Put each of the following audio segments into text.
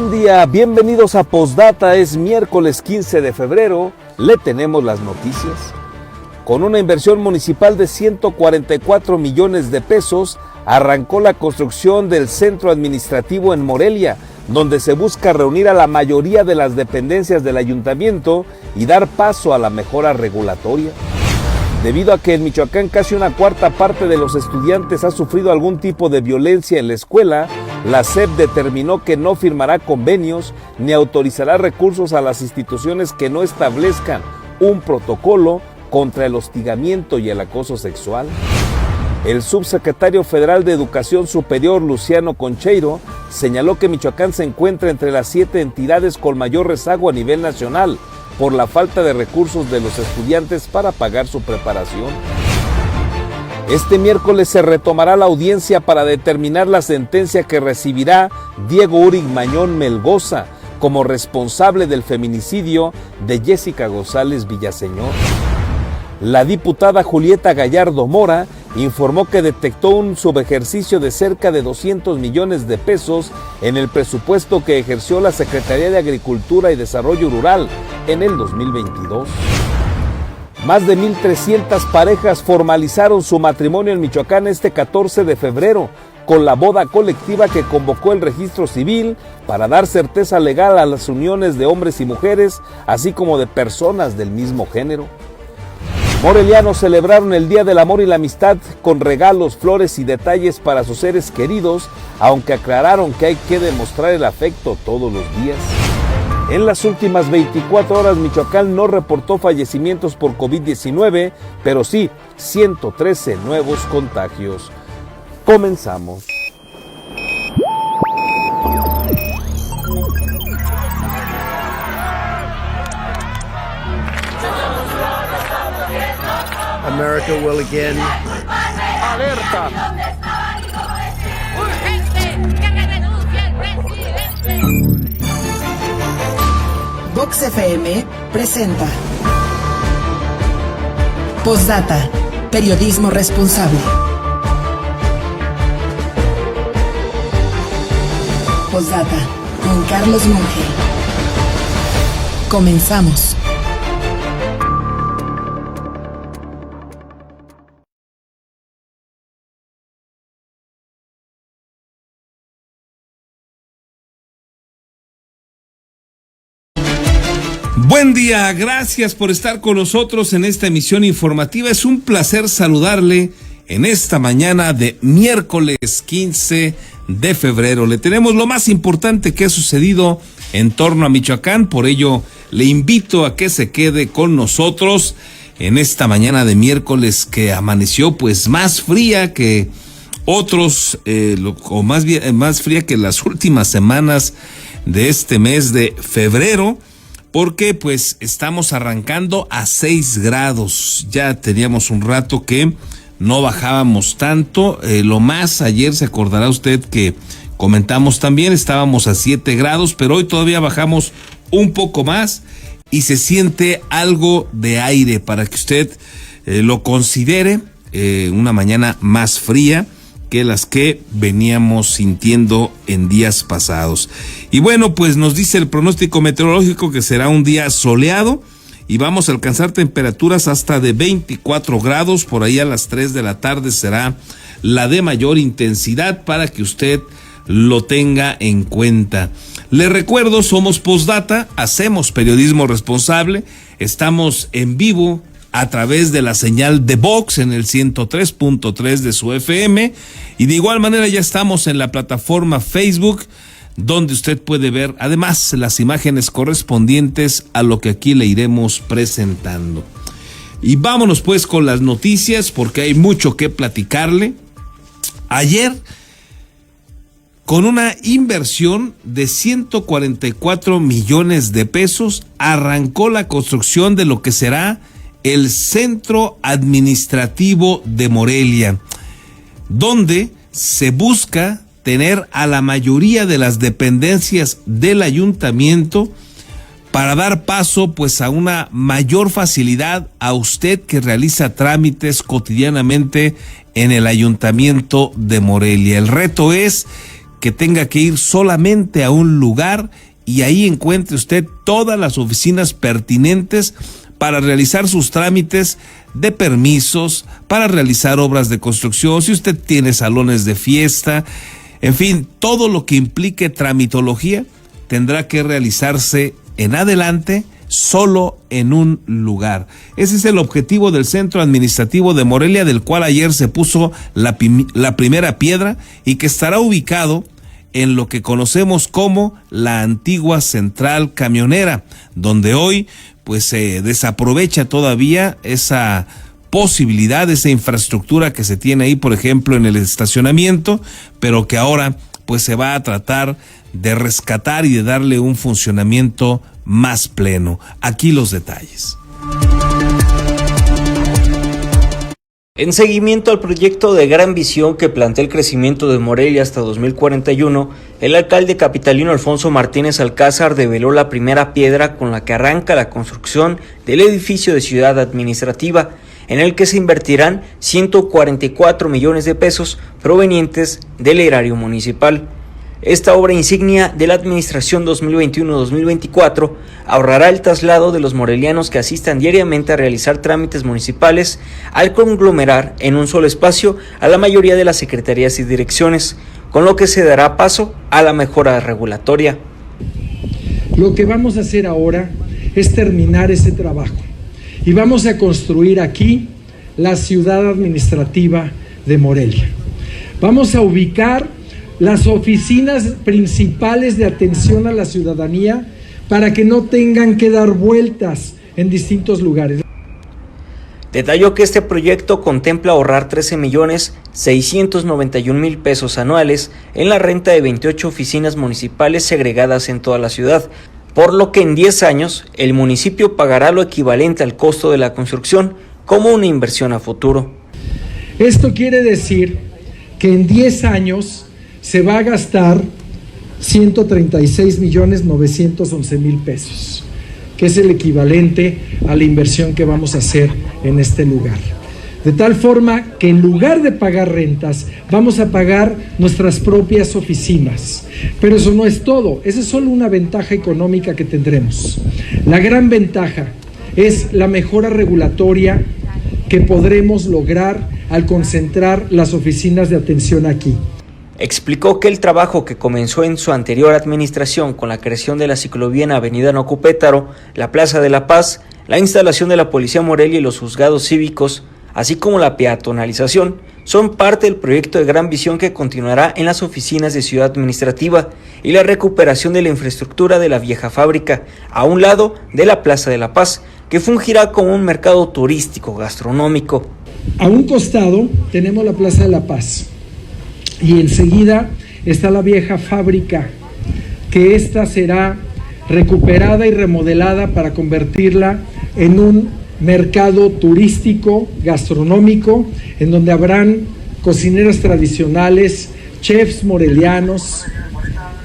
Buen día, bienvenidos a Postdata, es miércoles 15 de febrero, le tenemos las noticias. Con una inversión municipal de 144 millones de pesos, arrancó la construcción del centro administrativo en Morelia, donde se busca reunir a la mayoría de las dependencias del ayuntamiento y dar paso a la mejora regulatoria. Debido a que en Michoacán casi una cuarta parte de los estudiantes ha sufrido algún tipo de violencia en la escuela, la SEP determinó que no firmará convenios ni autorizará recursos a las instituciones que no establezcan un protocolo contra el hostigamiento y el acoso sexual. El subsecretario federal de Educación Superior, Luciano Concheiro, señaló que Michoacán se encuentra entre las 7 entidades con mayor rezago a nivel nacional por la falta de recursos de los estudiantes para pagar su preparación. Este miércoles se retomará la audiencia para determinar la sentencia que recibirá Diego Urig Mañón Melgoza como responsable del feminicidio de Jessica González Villaseñor. La diputada Julieta Gallardo Mora informó que detectó un subejercicio de cerca de 200 millones de pesos en el presupuesto que ejerció la Secretaría de Agricultura y Desarrollo Rural en el 2022. Más de 1,300 parejas formalizaron su matrimonio en Michoacán este 14 de febrero, con la boda colectiva que convocó el registro civil para dar certeza legal a las uniones de hombres y mujeres, así como de personas del mismo género. Morelianos celebraron el Día del Amor y la Amistad con regalos, flores y detalles para sus seres queridos, aunque aclararon que hay que demostrar el afecto todos los días. En las últimas 24 horas, Michoacán no reportó fallecimientos por COVID-19, pero sí 113 nuevos contagios. Comenzamos. America will again. Alerta. Urgente, que renuncie el presidente. Vox FM presenta Postdata, periodismo responsable. Postdata con Carlos Monge. Comenzamos. Buen día, gracias por estar con nosotros en esta emisión informativa. Es un placer saludarle en esta mañana de miércoles 15 de febrero. Le tenemos lo más importante que ha sucedido en torno a Michoacán, por ello le invito a que se quede con nosotros en esta mañana de miércoles que amaneció pues más fría que otros, o más fría que las últimas semanas de este mes de febrero. Porque pues estamos arrancando a 6 grados, ya teníamos un rato que no bajábamos tanto, lo más ayer se acordará usted que comentamos también, estábamos a 7 grados, pero hoy todavía bajamos un poco más y se siente algo de aire para que usted lo considere, una mañana más fría que las que veníamos sintiendo en días pasados. Y bueno, pues nos dice el pronóstico meteorológico que será un día soleado y vamos a alcanzar temperaturas hasta de 24 grados, por ahí a las 3 de la tarde será la de mayor intensidad para que usted lo tenga en cuenta. Le recuerdo, somos Postdata, hacemos periodismo responsable, estamos en vivo a través de la señal de Vox en el 103.3 de su FM y de igual manera ya estamos en la plataforma Facebook donde usted puede ver además las imágenes correspondientes a lo que aquí le iremos presentando. Y vámonos pues con las noticias porque hay mucho que platicarle. Ayer, con una inversión de 144 millones de pesos, arrancó la construcción de lo que será el Centro Administrativo de Morelia, donde se busca tener a la mayoría de las dependencias del ayuntamiento para dar paso pues a una mayor facilidad a usted que realiza trámites cotidianamente en el ayuntamiento de Morelia. El reto es que tenga que ir solamente a un lugar y ahí encuentre usted todas las oficinas pertinentes para realizar sus trámites de permisos, para realizar obras de construcción, si usted tiene salones de fiesta, en fin, todo lo que implique tramitología tendrá que realizarse en adelante solo en un lugar. Ese es el objetivo del Centro Administrativo de Morelia, del cual ayer se puso la primera piedra y que estará ubicado en lo que conocemos como la antigua central camionera, donde hoy pues se desaprovecha todavía esa posibilidad, esa infraestructura que se tiene ahí, por ejemplo, en el estacionamiento, pero que ahora pues se va a tratar de rescatar y de darle un funcionamiento más pleno. Aquí los detalles. En seguimiento al proyecto de gran visión que plantea el crecimiento de Morelia hasta 2041, el alcalde capitalino Alfonso Martínez Alcázar develó la primera piedra con la que arranca la construcción del edificio de Ciudad Administrativa, en el que se invertirán 144 millones de pesos provenientes del erario municipal. Esta obra insignia de la administración 2021-2024 ahorrará el traslado de los morelianos que asistan diariamente a realizar trámites municipales al conglomerar en un solo espacio a la mayoría de las secretarías y direcciones, con lo que se dará paso a la mejora regulatoria. Lo que vamos a hacer ahora es terminar ese trabajo y vamos a construir aquí la ciudad administrativa de Morelia. Vamos a ubicar las oficinas principales de atención a la ciudadanía para que no tengan que dar vueltas en distintos lugares. Detalló que este proyecto contempla ahorrar 13.691.000 pesos anuales en la renta de 28 oficinas municipales segregadas en toda la ciudad, por lo que en 10 años el municipio pagará lo equivalente al costo de la construcción como una inversión a futuro. Esto quiere decir que en 10 años se va a gastar 136.911.000 pesos, que es el equivalente a la inversión que vamos a hacer en este lugar. De tal forma que en lugar de pagar rentas, vamos a pagar nuestras propias oficinas. Pero eso no es todo, esa es solo una ventaja económica que tendremos. La gran ventaja es la mejora regulatoria que podremos lograr al concentrar las oficinas de atención aquí. Explicó que el trabajo que comenzó en su anterior administración con la creación de la ciclovía en Avenida Nocupétaro, la Plaza de la Paz, la instalación de la Policía Morelia y los juzgados cívicos, así como la peatonalización, son parte del proyecto de gran visión que continuará en las oficinas de Ciudad Administrativa y la recuperación de la infraestructura de la vieja fábrica, a un lado de la Plaza de la Paz, que fungirá como un mercado turístico gastronómico. A un costado tenemos la Plaza de la Paz y enseguida está la vieja fábrica, que esta será recuperada y remodelada para convertirla en un mercado turístico, gastronómico, en donde habrán cocineros tradicionales, chefs morelianos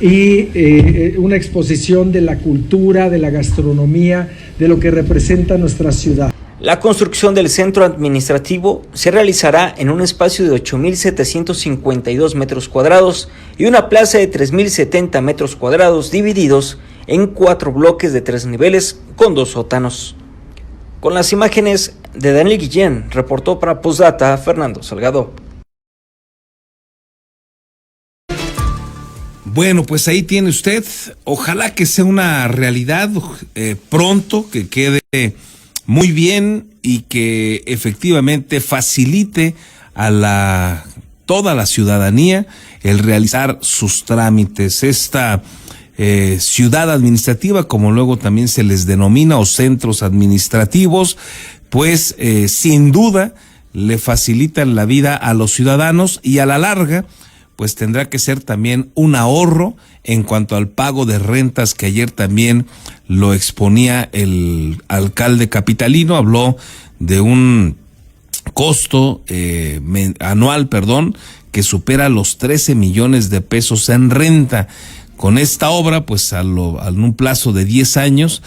y una exposición de la cultura, de la gastronomía, de lo que representa nuestra ciudad. La construcción del centro administrativo se realizará en un espacio de 8.752 metros cuadrados y una plaza de 3.070 metros cuadrados divididos en 4 bloques de 3 niveles con 2 sótanos. Con las imágenes de Daniel Guillén, reportó para Postdata Fernando Salgado. Bueno, pues ahí tiene usted. Ojalá que sea una realidad pronto, que quede muy bien y que efectivamente facilite a toda la ciudadanía el realizar sus trámites. Esta ciudad administrativa, como luego también se les denomina, o centros administrativos, pues sin duda le facilitan la vida a los ciudadanos y a la larga pues tendrá que ser también un ahorro en cuanto al pago de rentas, que ayer también lo exponía el alcalde capitalino. Habló de un costo anual, que supera los 13 millones de pesos en renta. Con esta obra, pues en un plazo de 10 años,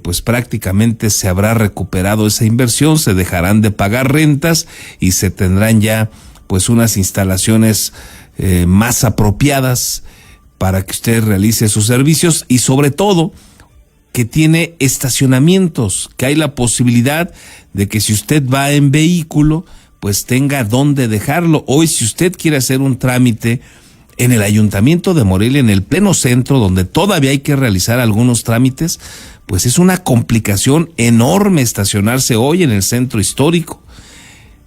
pues prácticamente se habrá recuperado esa inversión, se dejarán de pagar rentas y se tendrán ya pues unas instalaciones más apropiadas para que usted realice sus servicios, y sobre todo que tiene estacionamientos, que hay la posibilidad de que si usted va en vehículo, pues tenga dónde dejarlo. Hoy, si usted quiere hacer un trámite en el Ayuntamiento de Morelia, en el pleno centro, donde todavía hay que realizar algunos trámites, pues es una complicación enorme estacionarse hoy en el centro histórico.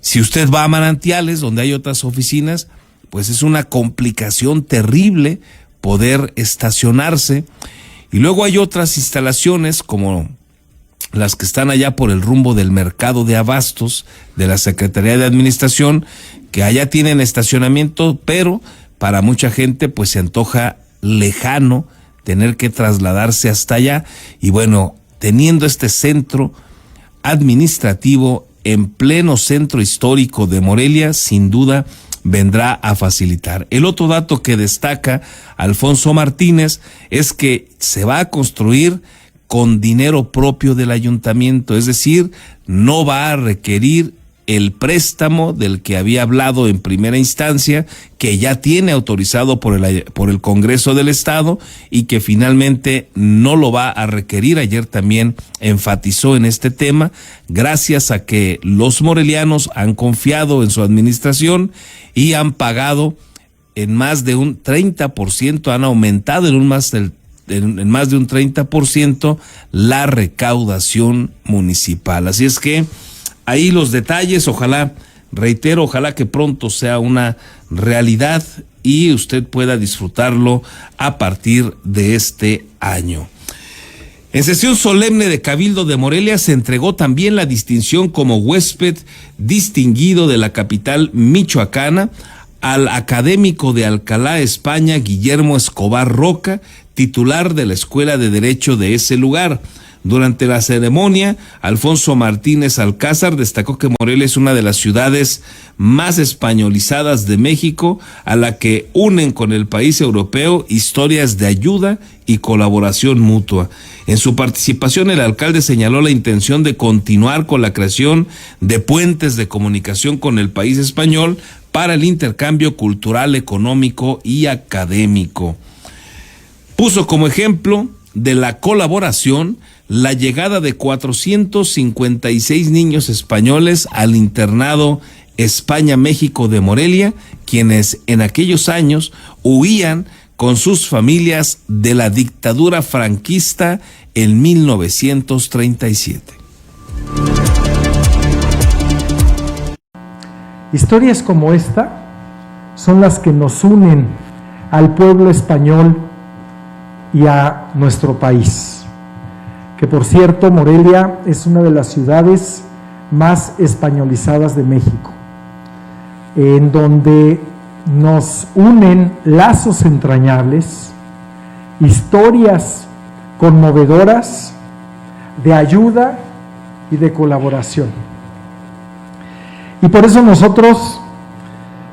Si usted va a Manantiales, donde hay otras oficinas, pues es una complicación terrible poder estacionarse. Y luego hay otras instalaciones como las que están allá por el rumbo del mercado de abastos de la Secretaría de Administración, que allá tienen estacionamiento, pero para mucha gente pues se antoja lejano tener que trasladarse hasta allá. Y bueno, teniendo este centro administrativo en pleno centro histórico de Morelia, sin duda vendrá a facilitar. El otro dato que destaca Alfonso Martínez es que se va a construir con dinero propio del ayuntamiento, es decir, no va a requerir el préstamo del que había hablado en primera instancia, que ya tiene autorizado por el Congreso del Estado y que finalmente no lo va a requerir. Ayer también enfatizó en este tema, gracias a que los morelianos han confiado en su administración y han pagado en más de un 30%, han aumentado en más de un 30% la recaudación municipal. Así es que ahí los detalles, ojalá que pronto sea una realidad y usted pueda disfrutarlo a partir de este año. En sesión solemne de Cabildo de Morelia se entregó también la distinción como huésped distinguido de la capital michoacana al académico de Alcalá, España, Guillermo Escobar Roca, titular de la Escuela de Derecho de ese lugar. Durante la ceremonia, Alfonso Martínez Alcázar destacó que Morelia es una de las ciudades más españolizadas de México, a la que unen con el país europeo historias de ayuda y colaboración mutua. En su participación, el alcalde señaló la intención de continuar con la creación de puentes de comunicación con el país español para el intercambio cultural, económico y académico. Puso como ejemplo de la colaboración la llegada de 456 niños españoles al internado España-México de Morelia, quienes en aquellos años huían con sus familias de la dictadura franquista en 1937. Historias como esta son las que nos unen al pueblo español y a nuestro país. Que por cierto, Morelia es una de las ciudades más españolizadas de México, en donde nos unen lazos entrañables, historias conmovedoras de ayuda y de colaboración. Y por eso nosotros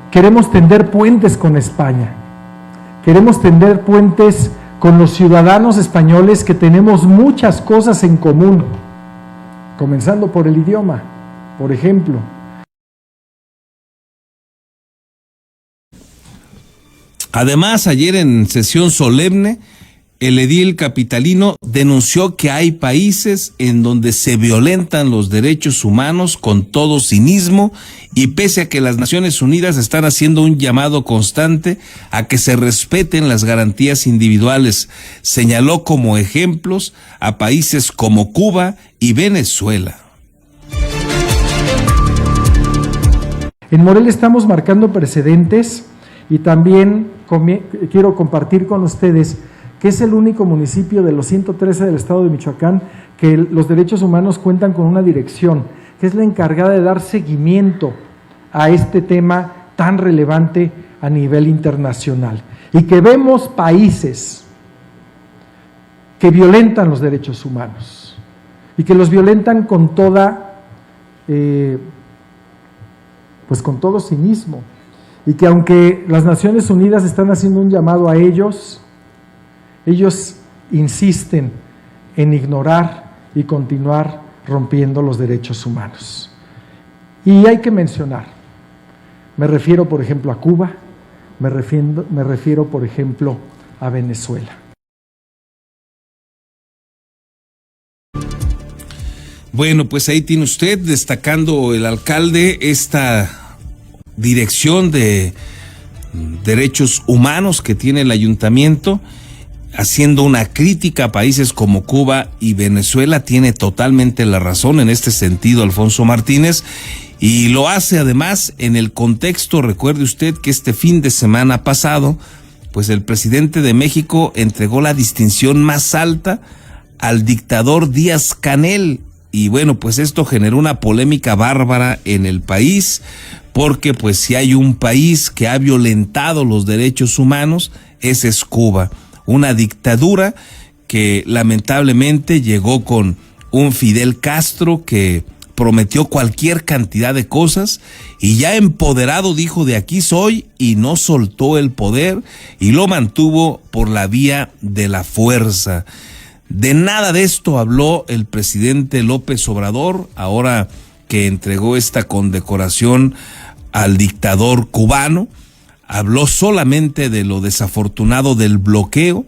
queremos tender puentes con España, queremos tender puentes con los ciudadanos españoles, que tenemos muchas cosas en común, comenzando por el idioma, por ejemplo. Además, ayer en sesión solemne, el edil capitalino denunció que hay países en donde se violentan los derechos humanos con todo cinismo, y pese a que las Naciones Unidas están haciendo un llamado constante a que se respeten las garantías individuales, señaló como ejemplos a países como Cuba y Venezuela. En Morelia estamos marcando precedentes, y también quiero compartir con ustedes que es el único municipio de los 113 del estado de Michoacán que los derechos humanos cuentan con una dirección, que es la encargada de dar seguimiento a este tema tan relevante a nivel internacional. Y que vemos países que violentan los derechos humanos y que los violentan con con todo cinismo, y que aunque las Naciones Unidas están haciendo un llamado a ellos insisten en ignorar y continuar rompiendo los derechos humanos. Y hay que mencionar, me refiero por ejemplo a Cuba, Me refiero, por ejemplo, a Venezuela. Bueno, pues ahí tiene usted, destacando el alcalde esta dirección de derechos humanos que tiene el ayuntamiento, haciendo una crítica a países como Cuba y Venezuela. Tiene totalmente la razón en este sentido Alfonso Martínez, y lo hace además en el contexto, recuerde usted que este fin de semana pasado, pues el presidente de México entregó la distinción más alta al dictador Díaz-Canel. Y bueno, pues esto generó una polémica bárbara en el país, porque pues si hay un país que ha violentado los derechos humanos, ese es Cuba. Una dictadura que lamentablemente llegó con un Fidel Castro que prometió cualquier cantidad de cosas y ya empoderado dijo: de aquí soy, y no soltó el poder y lo mantuvo por la vía de la fuerza. De nada de esto habló el presidente López Obrador, ahora que entregó esta condecoración al dictador cubano. Habló solamente de lo desafortunado del bloqueo,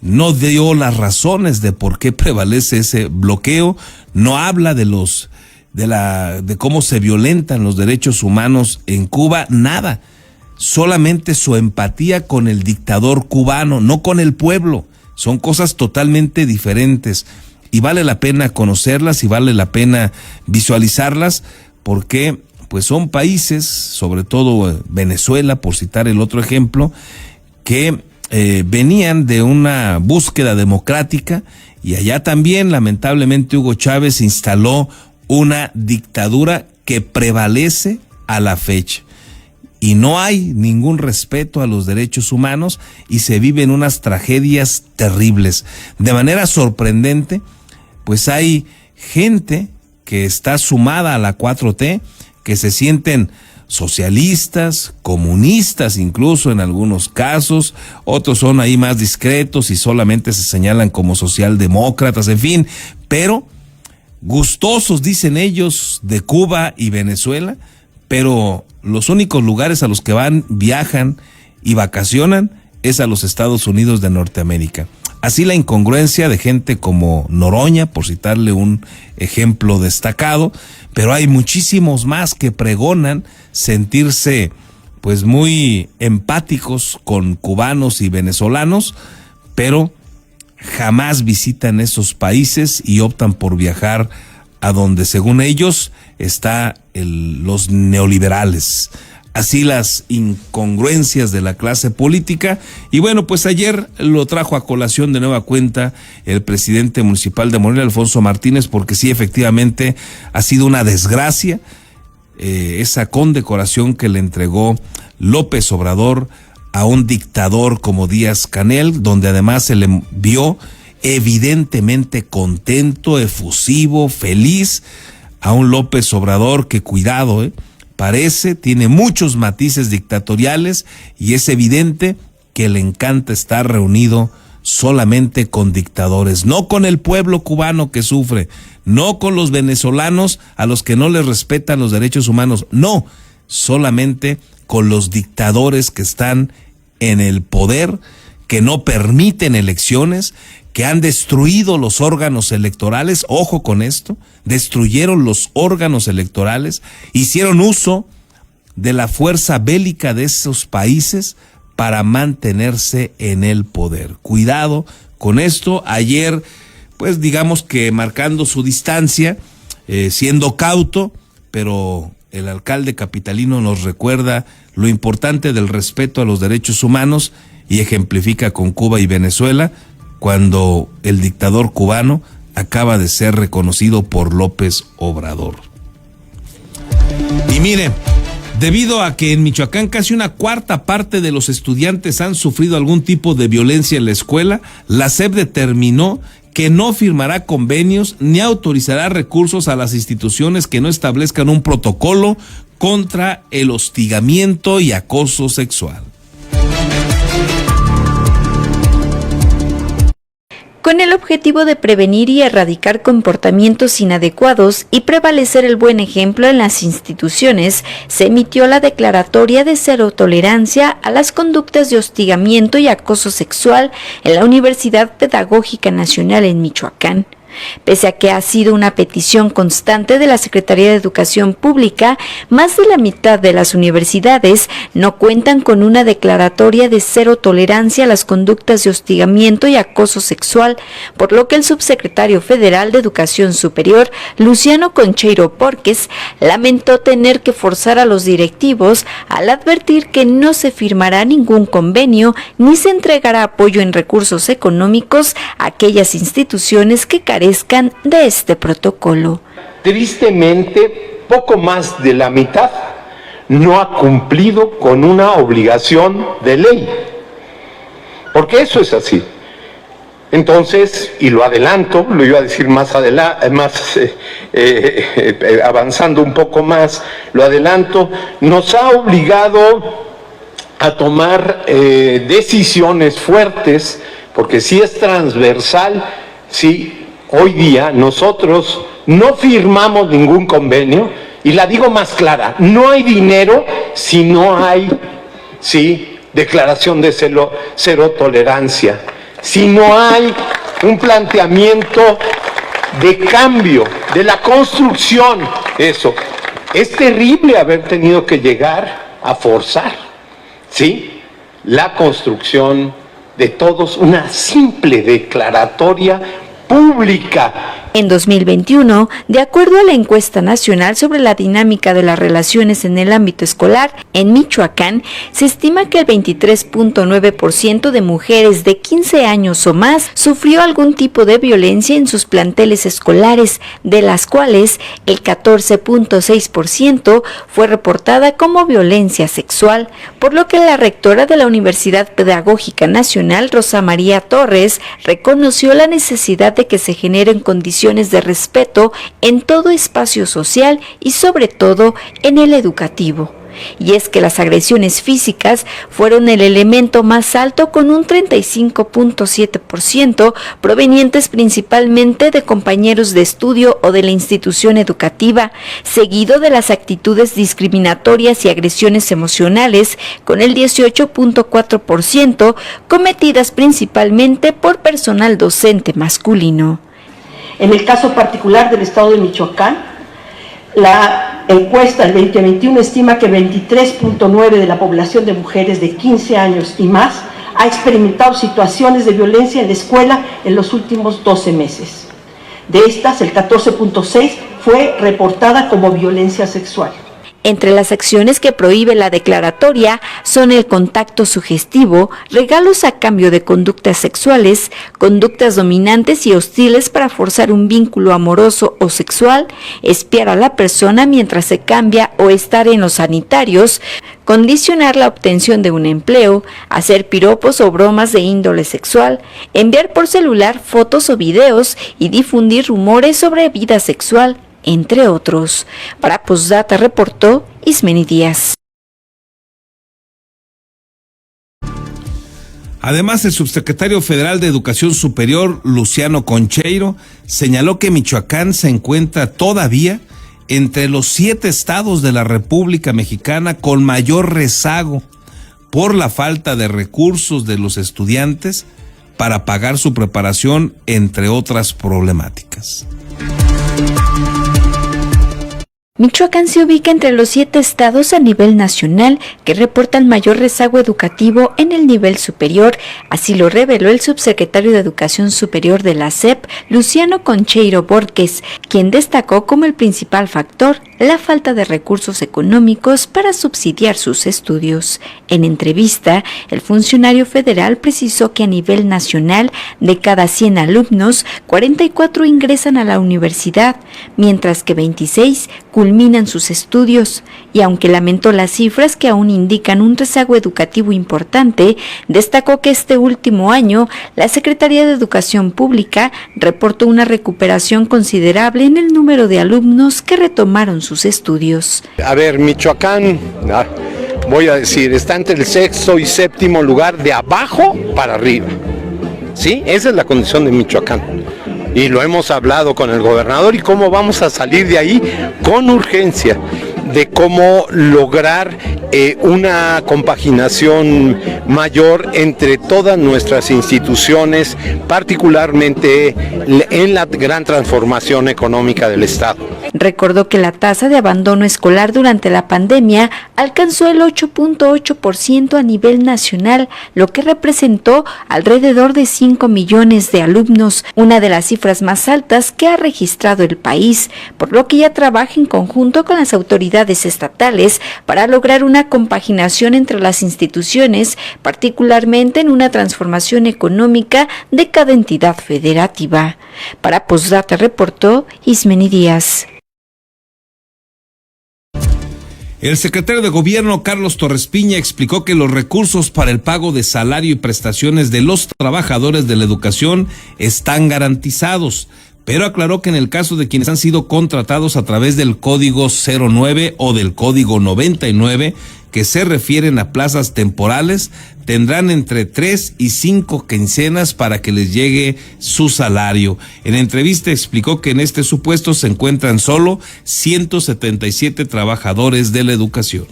no dio las razones de por qué prevalece ese bloqueo, no habla de cómo se violentan los derechos humanos en Cuba, nada. Solamente su empatía con el dictador cubano, no con el pueblo. Son cosas totalmente diferentes y vale la pena conocerlas y vale la pena visualizarlas, porque pues son países, sobre todo Venezuela, por citar el otro ejemplo, que venían de una búsqueda democrática, y allá también lamentablemente Hugo Chávez instaló una dictadura que prevalece a la fecha. Y no hay ningún respeto a los derechos humanos y se viven unas tragedias terribles. De manera sorprendente, pues hay gente que está sumada a la 4T, que se sienten socialistas, comunistas incluso en algunos casos, otros son ahí más discretos y solamente se señalan como socialdemócratas, en fin, pero gustosos, dicen ellos, de Cuba y Venezuela, pero los únicos lugares a los que van, viajan y vacacionan es a los Estados Unidos de Norteamérica. Así la incongruencia de gente como Noroña, por citarle un ejemplo destacado, pero hay muchísimos más que pregonan sentirse pues muy empáticos con cubanos y venezolanos, pero jamás visitan esos países y optan por viajar a donde según ellos está los neoliberales. Así las incongruencias de la clase política. Y bueno, pues ayer lo trajo a colación de nueva cuenta el presidente municipal de Morelia, Alfonso Martínez, porque sí, efectivamente ha sido una desgracia esa condecoración que le entregó López Obrador a un dictador como Díaz-Canel, donde además se le vio evidentemente contento, efusivo, feliz, a un López Obrador que, cuidado, tiene muchos matices dictatoriales y es evidente que le encanta estar reunido solamente con dictadores, no con el pueblo cubano que sufre, no con los venezolanos a los que no les respetan los derechos humanos, no, solamente con los dictadores que están en el poder, que no permiten elecciones, que han destruido los órganos electorales. Ojo con esto, destruyeron los órganos electorales, hicieron uso de la fuerza bélica de esos países para mantenerse en el poder. Cuidado con esto. Ayer, pues digamos que marcando su distancia, siendo cauto, pero el alcalde capitalino nos recuerda lo importante del respeto a los derechos humanos y ejemplifica con Cuba y Venezuela, cuando el dictador cubano acaba de ser reconocido por López Obrador. Y mire, debido a que en Michoacán casi una cuarta parte de los estudiantes han sufrido algún tipo de violencia en la escuela, la SEP determinó que no firmará convenios ni autorizará recursos a las instituciones que no establezcan un protocolo contra el hostigamiento y acoso sexual. con el objetivo de prevenir y erradicar comportamientos inadecuados y prevalecer el buen ejemplo en las instituciones, se emitió la declaratoria de cero tolerancia a las conductas de hostigamiento y acoso sexual en la Universidad Pedagógica Nacional en Michoacán. Pese a que ha sido una petición constante de la Secretaría de Educación Pública, más de la mitad de las universidades no cuentan con una declaratoria de cero tolerancia a las conductas de hostigamiento y acoso sexual, por lo que el subsecretario federal de Educación Superior, Luciano Concheiro Borges, lamentó tener que forzar a los directivos al advertir que no se firmará ningún convenio ni se entregará apoyo en recursos económicos a aquellas instituciones que carezcan de este protocolo. Tristemente, poco más de la mitad no ha cumplido con una obligación de ley, porque eso es así. Entonces, y lo adelanto, lo iba a decir más avanzando un poco más, lo adelanto, nos ha obligado a tomar decisiones fuertes, porque si es transversal, sí. Hoy día nosotros no firmamos ningún convenio y la digo más clara, no hay dinero si no hay declaración de cero tolerancia, si no hay un planteamiento de cambio, de la construcción, eso. Es terrible haber tenido que llegar a forzar, la construcción de todos, una simple declaratoria pública. En 2021, de acuerdo a la encuesta nacional sobre la dinámica de las relaciones en el ámbito escolar, en Michoacán se estima que el 23.9% de mujeres de 15 años o más sufrió algún tipo de violencia en sus planteles escolares, de las cuales el 14.6% fue reportada como violencia sexual, por lo que la rectora de la Universidad Pedagógica Nacional, Rosa María Torres, reconoció la necesidad de que se generen condiciones de respeto en todo espacio social y sobre todo en el educativo. Y es que las agresiones físicas fueron el elemento más alto, con un 35.7% provenientes principalmente de compañeros de estudio o de la institución educativa, seguido de las actitudes discriminatorias y agresiones emocionales, con el 18.4% cometidas principalmente por personal docente masculino. En el caso particular del estado de Michoacán, la encuesta del 2021 estima que 23.9% de la población de mujeres de 15 años y más ha experimentado situaciones de violencia en la escuela en los últimos 12 meses. De estas, el 14.6% fue reportada como violencia sexual. Entre las acciones que prohíbe la declaratoria son el contacto sugestivo, regalos a cambio de conductas sexuales, conductas dominantes y hostiles para forzar un vínculo amoroso o sexual, espiar a la persona mientras se cambia o estar en los sanitarios, condicionar la obtención de un empleo, hacer piropos o bromas de índole sexual, enviar por celular fotos o videos y difundir rumores sobre vida sexual, entre otros. Para Postdata reportó Ismeni Díaz. Además, el subsecretario federal de Educación Superior, Luciano Concheiro, señaló que Michoacán se encuentra todavía entre los 7 estados de la República Mexicana con mayor rezago por la falta de recursos de los estudiantes para pagar su preparación, entre otras problemáticas. Michoacán se ubica entre los 7 estados a nivel nacional que reportan mayor rezago educativo en el nivel superior, así lo reveló el subsecretario de Educación Superior de la SEP, Luciano Concheiro Borges, quien destacó como el principal factor la falta de recursos económicos para subsidiar sus estudios. En entrevista, el funcionario federal precisó que a nivel nacional, de cada 100 alumnos, 44 ingresan a la universidad, mientras que 26 culminan sus estudios, y aunque lamentó las cifras que aún indican un rezago educativo importante, destacó que este último año la Secretaría de Educación Pública reportó una recuperación considerable en el número de alumnos que retomaron sus estudios. A ver, Michoacán, voy a decir, está entre el 6º y 7º lugar de abajo para arriba. ¿sí? Esa es la condición de Michoacán. Y lo hemos hablado con el gobernador y cómo vamos a salir de ahí con urgencia, de cómo lograr una compaginación mayor entre todas nuestras instituciones, particularmente en la gran transformación económica del Estado. Recordó que la tasa de abandono escolar durante la pandemia alcanzó el 8.8% a nivel nacional, lo que representó alrededor de 5 millones de alumnos, una de las cifras más altas que ha registrado el país, por lo que ya trabaja en conjunto con las autoridades estatales para lograr una compaginación entre las instituciones, particularmente en una transformación económica de cada entidad federativa. Para Postdata reportó Ismeni Díaz. El secretario de Gobierno, Carlos Torres Piña, explicó que los recursos para el pago de salario y prestaciones de los trabajadores de la educación están garantizados, pero aclaró que en el caso de quienes han sido contratados a través del Código 09 o del Código 99, que se refieren a plazas temporales, tendrán entre 3 y 5 quincenas para que les llegue su salario. En entrevista explicó que en este supuesto se encuentran solo 177 trabajadores de la educación.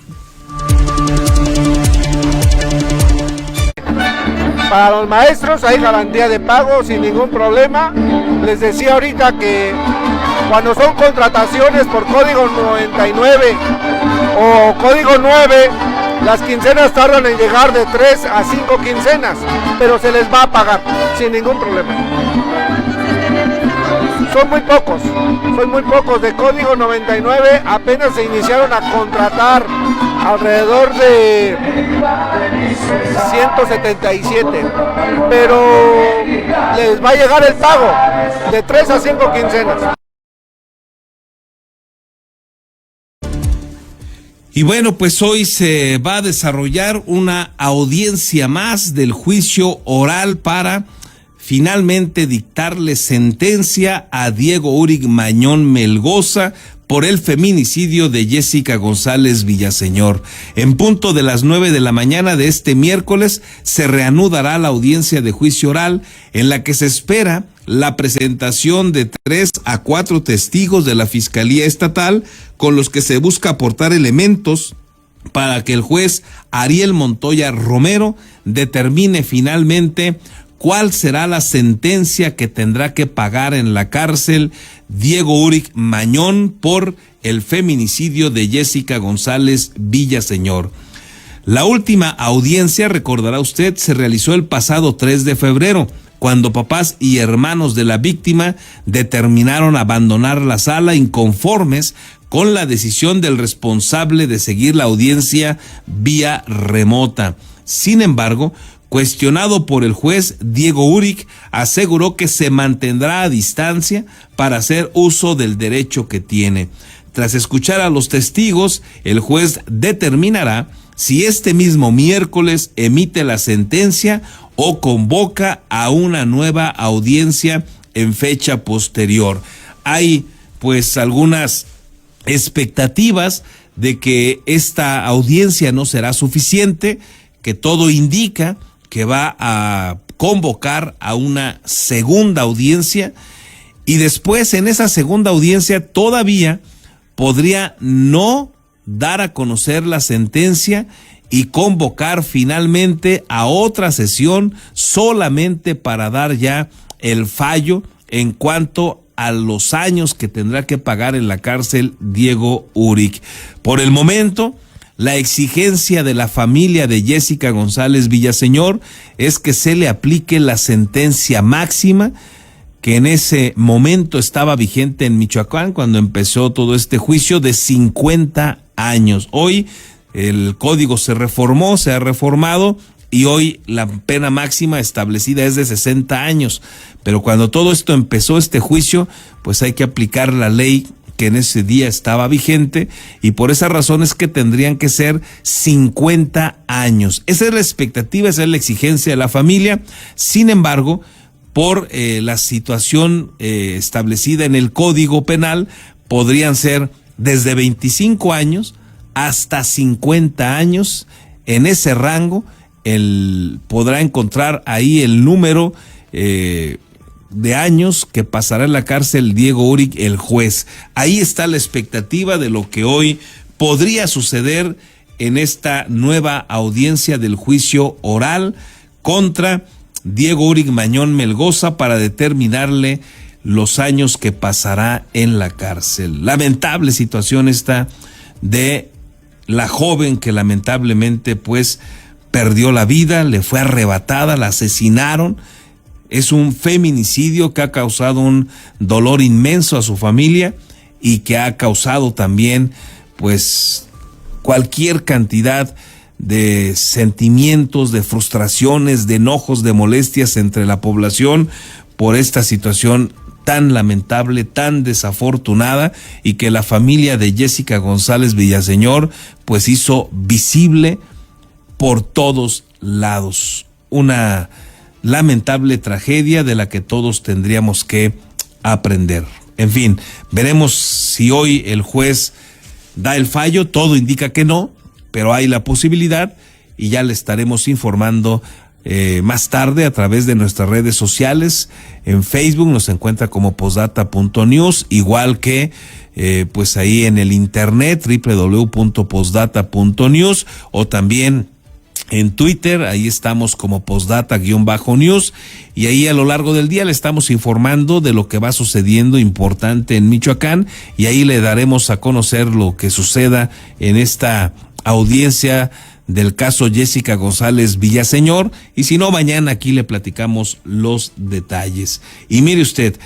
Para los maestros hay garantía de pago sin ningún problema. Les decía ahorita que cuando son contrataciones por Código 99 o Código 9, las quincenas tardan en llegar de 3 a 5 quincenas, pero se les va a pagar sin ningún problema. Son muy pocos de Código 99, apenas se iniciaron a contratar alrededor de 177, pero les va a llegar el pago de 3 a 5 quincenas. Y bueno, pues hoy se va a desarrollar una audiencia más del juicio oral para finalmente dictarle sentencia a Diego Uric Mañón Melgoza por el feminicidio de Jessica González Villaseñor. En punto de las 9 de la mañana de este miércoles se reanudará la audiencia de juicio oral en la que se espera la presentación de 3 a 4 testigos de la Fiscalía Estatal con los que se busca aportar elementos para que el juez Ariel Montoya Romero determine finalmente cuál será la sentencia que tendrá que pagar en la cárcel Diego Uric Mañón por el feminicidio de Jessica González Villaseñor. La última audiencia, recordará usted, se realizó el pasado 3 de febrero, cuando papás y hermanos de la víctima determinaron abandonar la sala inconformes con la decisión del responsable de seguir la audiencia vía remota. Sin embargo, cuestionado por el juez, Diego Uric aseguró que se mantendrá a distancia para hacer uso del derecho que tiene. Tras escuchar a los testigos, el juez determinará si este mismo miércoles emite la sentencia o convoca a una nueva audiencia en fecha posterior. Hay pues algunas expectativas de que esta audiencia no será suficiente, que todo indica que va a convocar a una segunda audiencia y después en esa segunda audiencia todavía podría no dar a conocer la sentencia y convocar finalmente a otra sesión solamente para dar ya el fallo en cuanto a los años que tendrá que pagar en la cárcel Diego Uric. Por el momento, la exigencia de la familia de Jessica González Villaseñor es que se le aplique la sentencia máxima que en ese momento estaba vigente en Michoacán cuando empezó todo este juicio, de 50 años. Hoy el código se ha reformado y hoy la pena máxima establecida es de 60 años. Pero cuando todo esto empezó, este juicio, pues hay que aplicar la ley que en ese día estaba vigente y por esa razón es que tendrían que ser 50 años. Esa es la expectativa, esa es la exigencia de la familia. Sin embargo, por la situación establecida en el Código Penal, podrían ser desde 25 años hasta 50 años. En ese rango, podrá encontrar ahí el número de años que pasará en la cárcel Diego Urig, el juez. Ahí está la expectativa de lo que hoy podría suceder en esta nueva audiencia del juicio oral contra Diego Urig Mañón Melgoza para determinarle los años que pasará en la cárcel. Lamentable situación esta de la joven que lamentablemente pues perdió la vida, le fue arrebatada, la asesinaron. Es un feminicidio que ha causado un dolor inmenso a su familia y que ha causado también pues cualquier cantidad de sentimientos, de frustraciones, de enojos, de molestias entre la población por esta situación tan lamentable, tan desafortunada, y que la familia de Jessica González Villaseñor pues hizo visible por todos lados. Una lamentable tragedia de la que todos tendríamos que aprender. En fin, veremos si hoy el juez da el fallo. Todo indica que no, pero hay la posibilidad y ya le estaremos informando más tarde a través de nuestras redes sociales. En Facebook nos encuentra como postdata.news, igual que pues ahí en el internet www.postdata.news, o también en Twitter, ahí estamos como postdata_news, y ahí a lo largo del día le estamos informando de lo que va sucediendo importante en Michoacán, y ahí le daremos a conocer lo que suceda en esta audiencia del caso Jessica González Villaseñor, y si no, mañana aquí le platicamos los detalles. Y mire usted,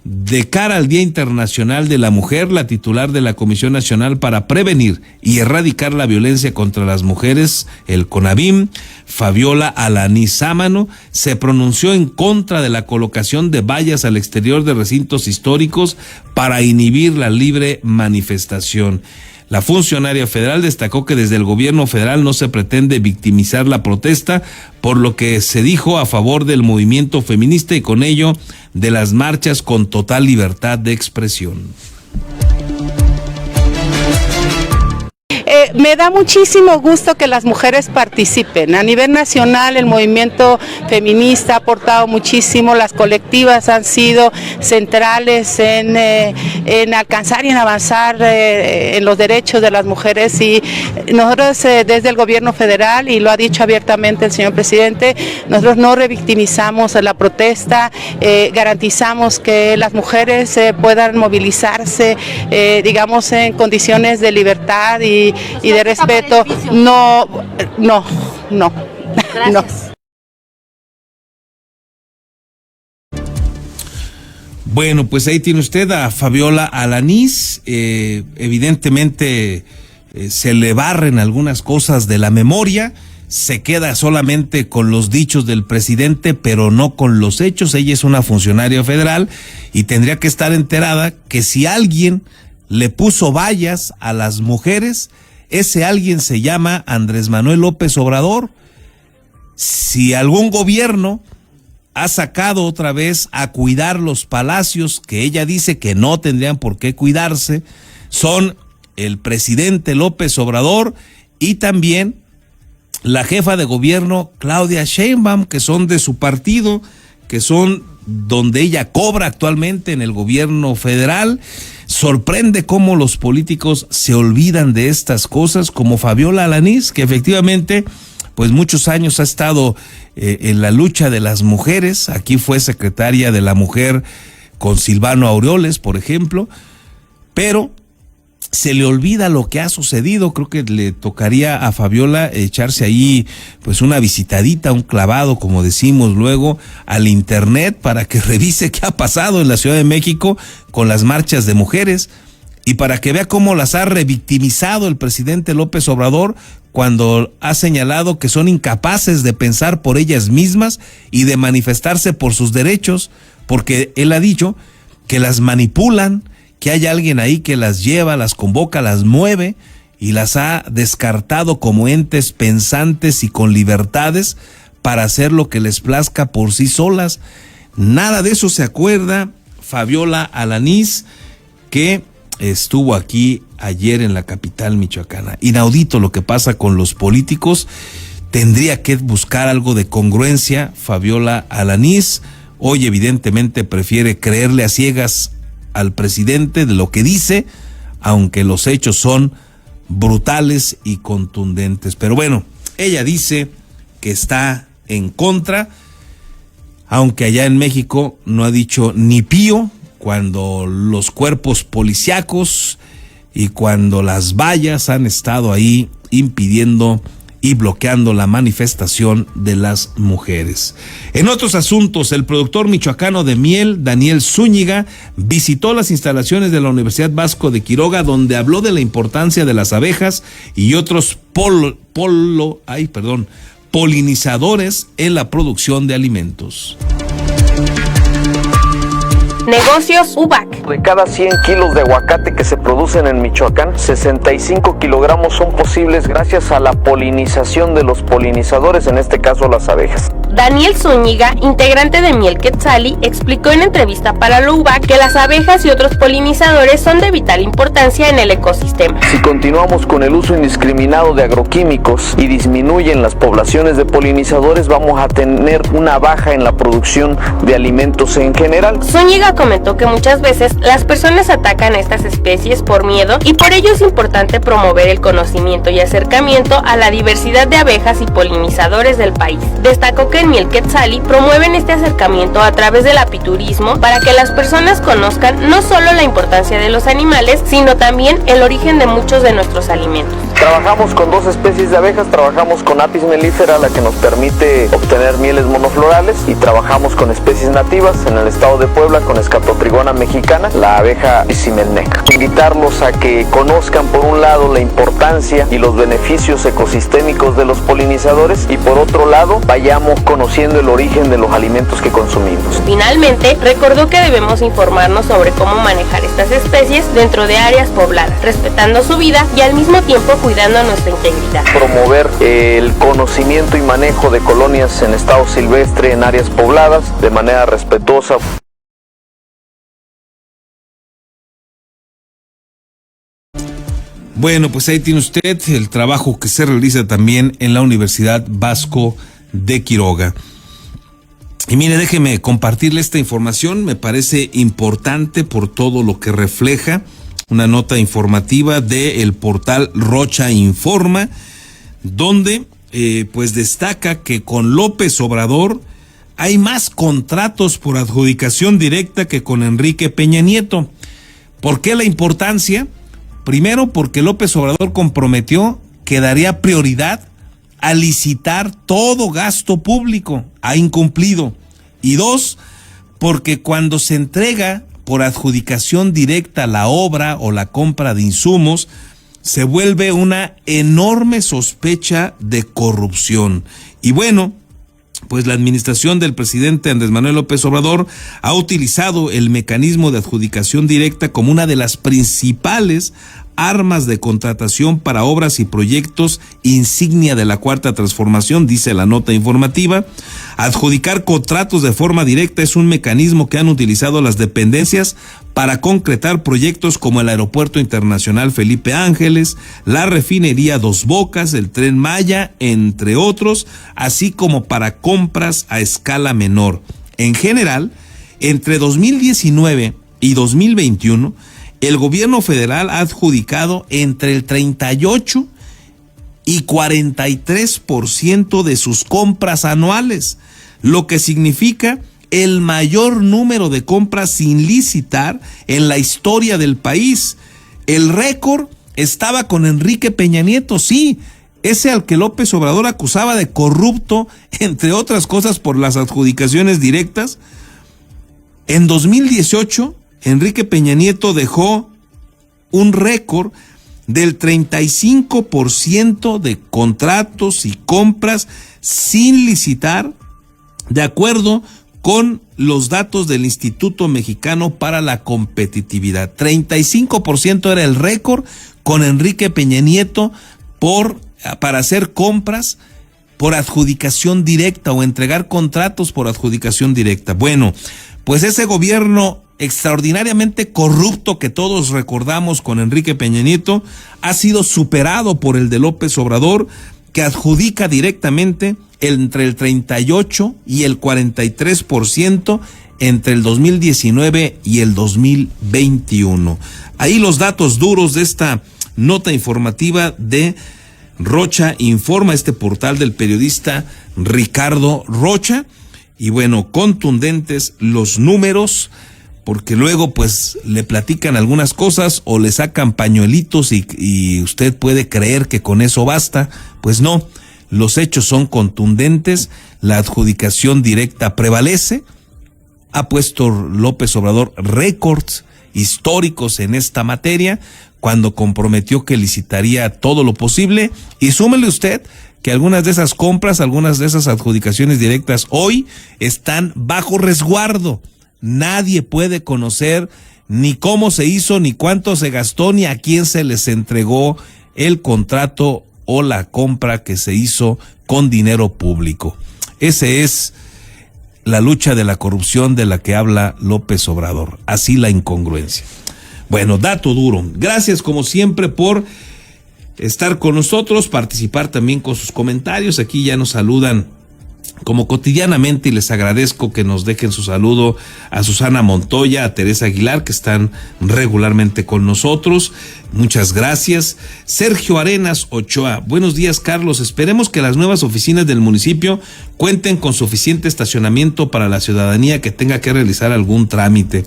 de cara al Día Internacional de la Mujer, la titular de la Comisión Nacional para Prevenir y Erradicar la Violencia contra las Mujeres, el CONAVIM, Fabiola Alanís Sámano, se pronunció en contra de la colocación de vallas al exterior de recintos históricos para inhibir la libre manifestación. La funcionaria federal destacó que desde el gobierno federal no se pretende victimizar la protesta, por lo que se dijo a favor del movimiento feminista y con ello de las marchas con total libertad de expresión. Me da muchísimo gusto que las mujeres participen. A nivel nacional el movimiento feminista ha aportado muchísimo, las colectivas han sido centrales en alcanzar y en avanzar en los derechos de las mujeres, y nosotros desde el gobierno federal, y lo ha dicho abiertamente el señor presidente, nosotros no revictimizamos la protesta, garantizamos que las mujeres puedan movilizarse, digamos, en condiciones de libertad y de respeto. No. Gracias. Bueno, pues ahí tiene usted a Fabiola Alanís. Evidentemente se le barren algunas cosas de la memoria, se queda solamente con los dichos del presidente, pero no con los hechos. Ella es una funcionaria federal y tendría que estar enterada que si alguien le puso vallas a las mujeres, ese alguien se llama Andrés Manuel López Obrador. Si algún gobierno ha sacado otra vez a cuidar los palacios, que ella dice que no tendrían por qué cuidarse, son el presidente López Obrador y también la jefa de gobierno Claudia Sheinbaum, que son de su partido, que son donde ella cobra actualmente en el gobierno federal. Sorprende cómo los políticos se olvidan de estas cosas, como Fabiola Alanís, que efectivamente pues muchos años ha estado en la lucha de las mujeres. Aquí fue secretaria de la mujer con Silvano Aureoles, por ejemplo, pero se le olvida lo que ha sucedido. Creo que le tocaría a Fabiola echarse ahí pues una visitadita, un clavado, como decimos luego, al internet para que revise qué ha pasado en la Ciudad de México con las marchas de mujeres y para que vea cómo las ha revictimizado el presidente López Obrador cuando ha señalado que son incapaces de pensar por ellas mismas y de manifestarse por sus derechos, porque él ha dicho que las manipulan, que hay alguien ahí que las lleva, las convoca, las mueve y las ha descartado como entes pensantes y con libertades para hacer lo que les plazca por sí solas. Nada de eso se acuerda Fabiola Alanís, que estuvo aquí ayer en la capital michoacana. Inaudito lo que pasa con los políticos. Tendría que buscar algo de congruencia Fabiola Alanís, hoy evidentemente prefiere creerle a ciegas al presidente de lo que dice, aunque los hechos son brutales y contundentes. Pero bueno, ella dice que está en contra, aunque allá en México no ha dicho ni pío cuando los cuerpos policíacos y cuando las vallas han estado ahí impidiendo y bloqueando la manifestación de las mujeres. En otros asuntos, el productor michoacano de miel, Daniel Zúñiga, visitó las instalaciones de la Universidad Vasco de Quiroga, donde habló de la importancia de las abejas y otros polinizadores en la producción de alimentos. Negocios UBAC. De cada 100 kilos de aguacate que se producen en Michoacán, 65 kilogramos son posibles gracias a la polinización de los polinizadores, en este caso las abejas. Daniel Zúñiga, integrante de Miel Quetzali, explicó en entrevista para la UBAC que las abejas y otros polinizadores son de vital importancia en el ecosistema. Si continuamos con el uso indiscriminado de agroquímicos y disminuyen las poblaciones de polinizadores, vamos a tener una baja en la producción de alimentos en general. Zúñiga comentó que muchas veces las personas atacan a estas especies por miedo y por ello es importante promover el conocimiento y acercamiento a la diversidad de abejas y polinizadores del país. Destacó que en Miel Quetzali promueven este acercamiento a través del apiturismo para que las personas conozcan no solo la importancia de los animales, sino también el origen de muchos de nuestros alimentos. Trabajamos con 2 especies de abejas, trabajamos con Apis mellifera, la que nos permite obtener mieles monoflorales, y trabajamos con especies nativas en el estado de Puebla con Scatotrigona mexicana, la abeja Simelnec. Invitarlos a que conozcan por un lado la importancia y los beneficios ecosistémicos de los polinizadores y por otro lado vayamos conociendo el origen de los alimentos que consumimos. Finalmente, recordó que debemos informarnos sobre cómo manejar estas especies dentro de áreas pobladas, respetando su vida y al mismo tiempo cuidando nuestra integridad. Promover el conocimiento y manejo de colonias en estado silvestre en áreas pobladas de manera respetuosa. Bueno, pues ahí tiene usted el trabajo que se realiza también en la Universidad Vasco de Quiroga. Y mire, déjeme compartirle esta información, me parece importante por todo lo que refleja, una nota informativa del portal Rocha Informa, donde pues destaca que con López Obrador hay más contratos por adjudicación directa que con Enrique Peña Nieto. ¿Por qué la importancia? Primero, porque López Obrador comprometió que daría prioridad a licitar todo gasto público, ha incumplido. Y 2, porque cuando se entrega por adjudicación directa la obra o la compra de insumos, se vuelve una enorme sospecha de corrupción. Y bueno, pues la administración del presidente Andrés Manuel López Obrador ha utilizado el mecanismo de adjudicación directa como una de las principales armas de contratación para obras y proyectos insignia de la Cuarta Transformación, dice la nota informativa. Adjudicar contratos de forma directa es un mecanismo que han utilizado las dependencias para concretar proyectos como el Aeropuerto Internacional Felipe Ángeles, la refinería Dos Bocas, el Tren Maya, entre otros, así como para compras a escala menor. En general, entre 2019 y 2021, el gobierno federal ha adjudicado entre el 38 y 43% de sus compras anuales, lo que significa el mayor número de compras sin licitar en la historia del país. El récord estaba con Enrique Peña Nieto, sí, ese al que López Obrador acusaba de corrupto, entre otras cosas por las adjudicaciones directas. En 2018, Enrique Peña Nieto dejó un récord del 35% de contratos y compras sin licitar, de acuerdo con los datos del Instituto Mexicano para la Competitividad. 35% era el récord con Enrique Peña Nieto para hacer compras por adjudicación directa o entregar contratos por adjudicación directa. Bueno, pues ese gobierno extraordinariamente corrupto que todos recordamos con Enrique Peña Nieto ha sido superado por el de López Obrador, que adjudica directamente entre el 38 y el 43% entre el 2019 y el 2021. Ahí los datos duros de esta nota informativa de Rocha Informa, este portal del periodista Ricardo Rocha. Y bueno, contundentes los números, porque luego pues le platican algunas cosas o le sacan pañuelitos y usted puede creer que con eso basta. Pues no, los hechos son contundentes, la adjudicación directa prevalece. Ha puesto López Obrador récords históricos en esta materia cuando comprometió que licitaría todo lo posible, y súmele usted que algunas de esas compras, algunas de esas adjudicaciones directas hoy están bajo resguardo. Nadie puede conocer ni cómo se hizo, ni cuánto se gastó, ni a quién se les entregó el contrato o la compra que se hizo con dinero público. Ese es la lucha de la corrupción de la que habla López Obrador. Así la incongruencia. Bueno, dato duro. Gracias como siempre por estar con nosotros, participar también con sus comentarios. Aquí ya nos saludan como cotidianamente y les agradezco que nos dejen su saludo a Susana Montoya, a Teresa Aguilar, que están regularmente con nosotros. Muchas gracias. Sergio Arenas Ochoa, buenos días, Carlos. Esperemos que las nuevas oficinas del municipio cuenten con suficiente estacionamiento para la ciudadanía que tenga que realizar algún trámite.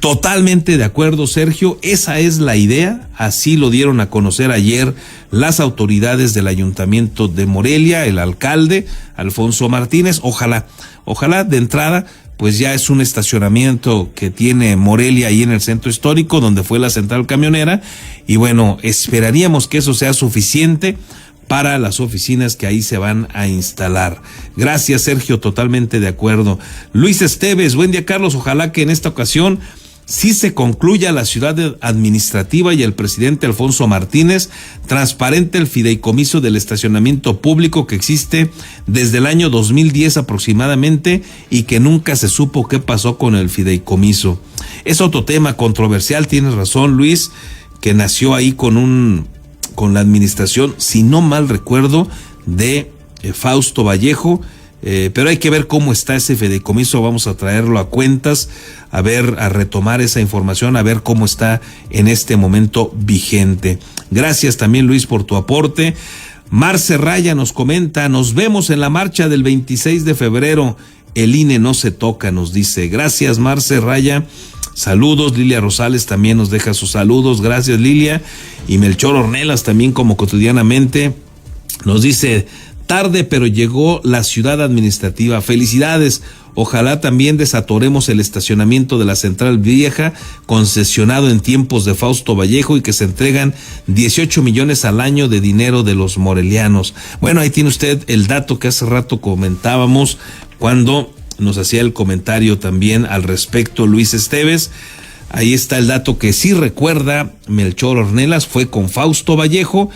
Totalmente de acuerdo, Sergio, esa es la idea, así lo dieron a conocer ayer las autoridades del Ayuntamiento de Morelia, el alcalde Alfonso Martínez. Ojalá de entrada, pues ya es un estacionamiento que tiene Morelia ahí en el centro histórico, donde fue la central camionera, y bueno, esperaríamos que eso sea suficiente para las oficinas que ahí se van a instalar. Gracias, Sergio, totalmente de acuerdo. Luis Esteves, buen día, Carlos, ojalá que en esta ocasión sí se concluya la ciudad administrativa y el presidente Alfonso Martínez transparente el fideicomiso del estacionamiento público que existe desde el año 2010 aproximadamente y que nunca se supo qué pasó con el fideicomiso. Es otro tema controversial, tienes razón, Luis, que nació ahí con la administración, si no mal recuerdo, de Fausto Vallejo, pero hay que ver cómo está ese fideicomiso. Vamos a traerlo a cuentas, a retomar esa información, a ver cómo está en este momento vigente. Gracias también, Luis, por tu aporte. Marce Raya nos comenta, nos vemos en la marcha del 26 de febrero, el INE no se toca, nos dice. Gracias, Marce Raya. Saludos. Lilia Rosales también nos deja sus saludos. Gracias, Lilia. Y Melchor Ornelas también, como cotidianamente, nos dice: tarde, pero llegó la ciudad administrativa. Felicidades. Ojalá también desatoremos el estacionamiento de la Central Vieja, concesionado en tiempos de Fausto Vallejo, y que se entregan 18 millones al año de dinero de los morelianos. Bueno, ahí tiene usted el dato que hace rato comentábamos cuando nos hacía el comentario también al respecto Luis Esteves. Ahí está el dato que sí recuerda Melchor Ornelas, fue con Fausto Vallejo,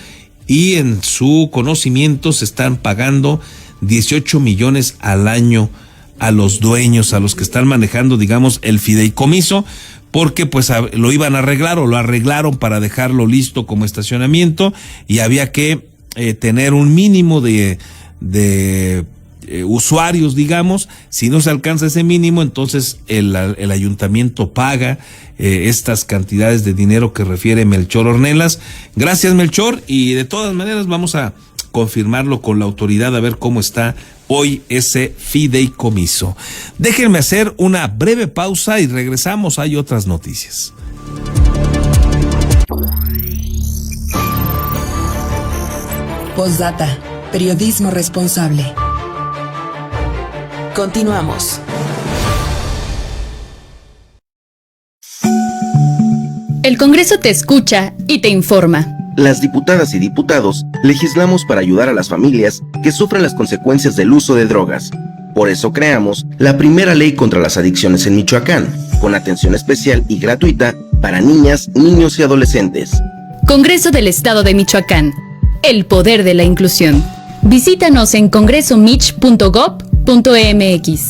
y en su conocimiento se están pagando 18 millones al año a los dueños, a los que están manejando, digamos, el fideicomiso, porque pues lo iban a arreglar o lo arreglaron para dejarlo listo como estacionamiento, y había que tener un mínimo de usuarios, digamos. Si no se alcanza ese mínimo, entonces el ayuntamiento paga estas cantidades de dinero que refiere Melchor Ornelas. Gracias, Melchor, y de todas maneras vamos a confirmarlo con la autoridad a ver cómo está hoy ese fideicomiso. Déjenme hacer una breve pausa y regresamos, hay otras noticias. Postdata, periodismo responsable. Continuamos. El Congreso te escucha y te informa. Las diputadas y diputados legislamos para ayudar a las familias que sufren las consecuencias del uso de drogas. Por eso creamos la primera ley contra las adicciones en Michoacán, con atención especial y gratuita para niñas, niños y adolescentes. Congreso del Estado de Michoacán. El poder de la inclusión. Visítanos en congresomich.gov.mx.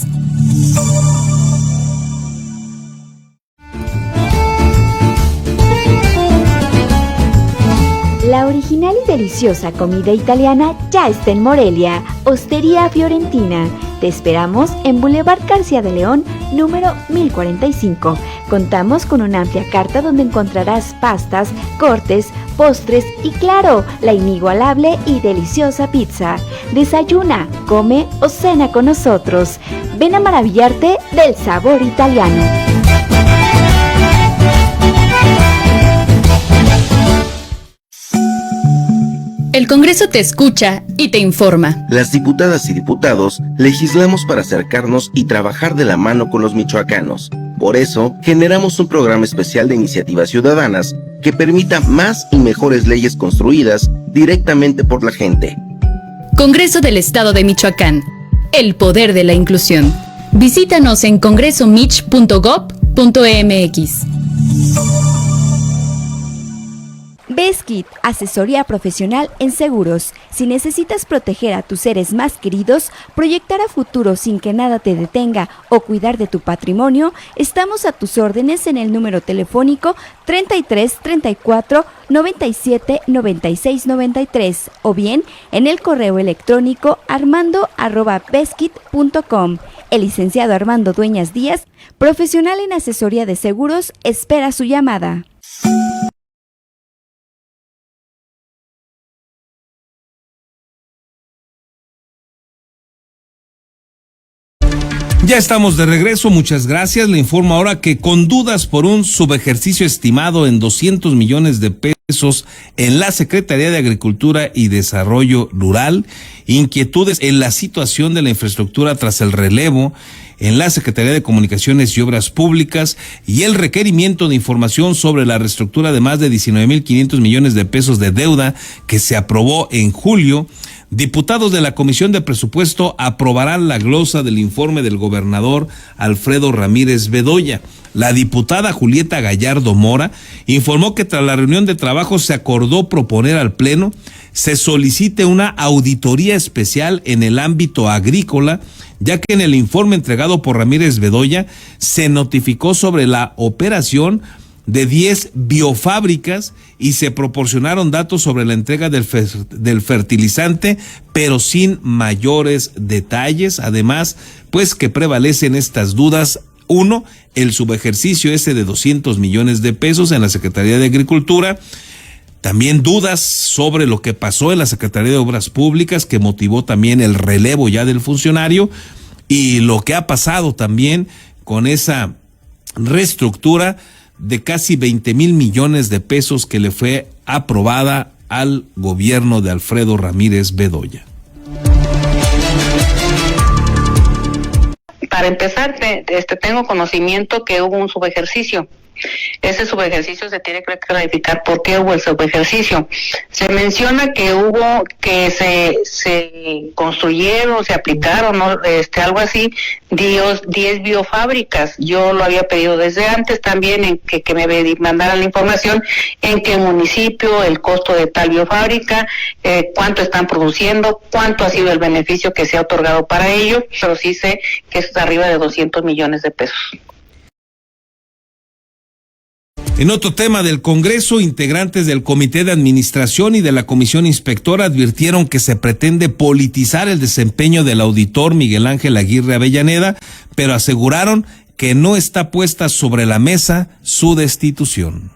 La original y deliciosa comida italiana ya está en Morelia, Ostería Fiorentina. Te esperamos en Boulevard García de León, número 1045. Contamos con una amplia carta donde encontrarás pastas, cortes, postres y claro, la inigualable y deliciosa pizza. Desayuna, come o cena con nosotros. Ven a maravillarte del sabor italiano. El Congreso te escucha y te informa. Las diputadas y diputados legislamos para acercarnos y trabajar de la mano con los michoacanos. Por eso, generamos un programa especial de iniciativas ciudadanas que permita más y mejores leyes construidas directamente por la gente. Congreso del Estado de Michoacán. El poder de la inclusión. Visítanos en congresomich.gov.mx. Beskid, asesoría profesional en seguros. Si necesitas proteger a tus seres más queridos, proyectar a futuro sin que nada te detenga o cuidar de tu patrimonio, estamos a tus órdenes en el número telefónico 33 34 97 96 93 o bien en el correo electrónico armando@beskid.com. El licenciado Armando Dueñas Díaz, profesional en asesoría de seguros, espera su llamada. Ya estamos de regreso, muchas gracias. Le informo ahora que con dudas por un subejercicio estimado en 200 millones de pesos en la Secretaría de Agricultura y Desarrollo Rural, inquietudes en la situación de la infraestructura tras el relevo en la Secretaría de Comunicaciones y Obras Públicas y el requerimiento de información sobre la reestructura de más de 19.500 millones de pesos de deuda que se aprobó en julio. Diputados de la Comisión de Presupuesto aprobarán la glosa del informe del gobernador Alfredo Ramírez Bedoya. La diputada Julieta Gallardo Mora informó que tras la reunión de trabajo se acordó proponer al Pleno se solicite una auditoría especial en el ámbito agrícola, ya que en el informe entregado por Ramírez Bedoya se notificó sobre la operación de 10 biofábricas y se proporcionaron datos sobre la entrega del fertilizante, pero sin mayores detalles. Además, pues que prevalecen estas dudas. Uno, el subejercicio ese de 200 millones de pesos en la Secretaría de Agricultura. También dudas sobre lo que pasó en la Secretaría de Obras Públicas, que motivó también el relevo ya del funcionario, y lo que ha pasado también con esa reestructura de casi 20,000 millones de pesos que le fue aprobada al gobierno de Alfredo Ramírez Bedoya. Para empezar, tengo conocimiento que hubo un subejercicio. Ese subejercicio se tiene que clarificar por qué hubo el subejercicio. Se menciona que se construyeron, se aplicaron, ¿no? Algo así, 10 biofábricas. Yo lo había pedido desde antes también, en que me mandaran la información en qué municipio, el costo de tal biofábrica, cuánto están produciendo, cuánto ha sido el beneficio que se ha otorgado para ello, pero sí sé que es arriba de 200 millones de pesos. En otro tema del Congreso, integrantes del Comité de Administración y de la Comisión Inspectora advirtieron que se pretende politizar el desempeño del auditor Miguel Ángel Aguirre Avellaneda, pero aseguraron que no está puesta sobre la mesa su destitución.